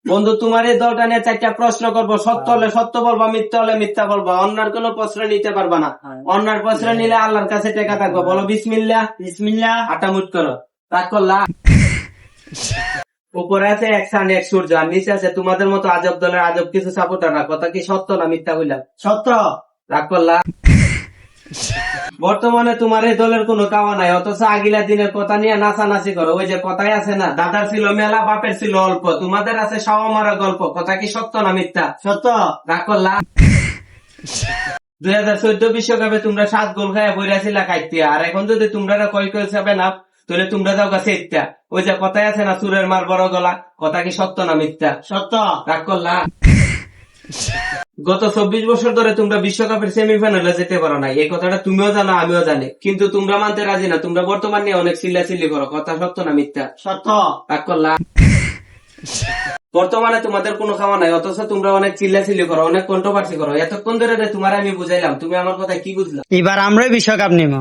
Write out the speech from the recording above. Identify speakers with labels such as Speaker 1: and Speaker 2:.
Speaker 1: বন্ধু তোমার এই দলটা নিয়ে চারটা প্রশ্ন করবো, সত্য হলে সত্য বলবা, মিথ্যা হলে মিথ্যা বলবা, অন্যার কোনো প্রশ্ন নিতে পারবা না। অন্যার প্রশ্ন নিলে আল্লাহর কাছে টেকা থাকবো। বলো বিসমিল্লাহ।
Speaker 2: বিসমিল্লাহ।
Speaker 1: আটামুট করো, রাগ করলা। উপরে আছে এক সান এক সূর্য, আর নিচে আছে তোমাদের মতো আজব দলের আজব কিছু সাপোর্টার না। কথা কি সত্য না মিথ্যা বললাম?
Speaker 2: সত্য।
Speaker 1: রাগ করলা। বর্তমানে তোমার এই দলের কোনো কাওয়া নাই, অথচ আগিলা দিনের কথা নিয়ে নাচানাচি করো। ওই যে কথাই আছে না, দাদার ছিল মেলা, বাপের ছিল অল্প, তোমাদের আছে সাওয়া মারা গল্প। কথা কি সত্য না মিথ্যা?
Speaker 2: সত্য।
Speaker 1: রাগ করলা। 2014 বিশ্বকাপে তোমরা 7 গোল খাইয়া বইরাছিলা কাইতিয়া, আর এখন যদি তোমরা কয় কয় যাবে না, তাহলে তোমরা যাও গাছে ইত্যা। ওই যে কথাই আছে না, সুরের মার বড় গলা। কথা কি সত্য না মিথ্যা?
Speaker 2: সত্য।
Speaker 1: রাগ করলা। গত 24 বছর ধরে তোমরা বিশ্বকাপের সেমিফাইনালে যেতে পারো না, এই কথাটা তুমিও জানো আমিও জানি, কিন্তু তোমরা মানতে রাজি না। তোমরা বর্তমান নিয়ে অনেক চিল্লাচিল্লি করো। কথা সত্য না মিথ্যা?
Speaker 2: সত্য।
Speaker 1: রাগ করলা। বর্তমানে তোমাদের কোনো খাওয়া নাই, অথচ তোমরা অনেক চিল্লাচিল্লি করো, অনেক কন্ট্রোভার্সি করো। এতক্ষণ ধরে তোমার আমি বুঝাইলাম, তুমি আমার কথা কি বুঝলা?
Speaker 2: এবার আমরাই বিশ্বকাপ নিব।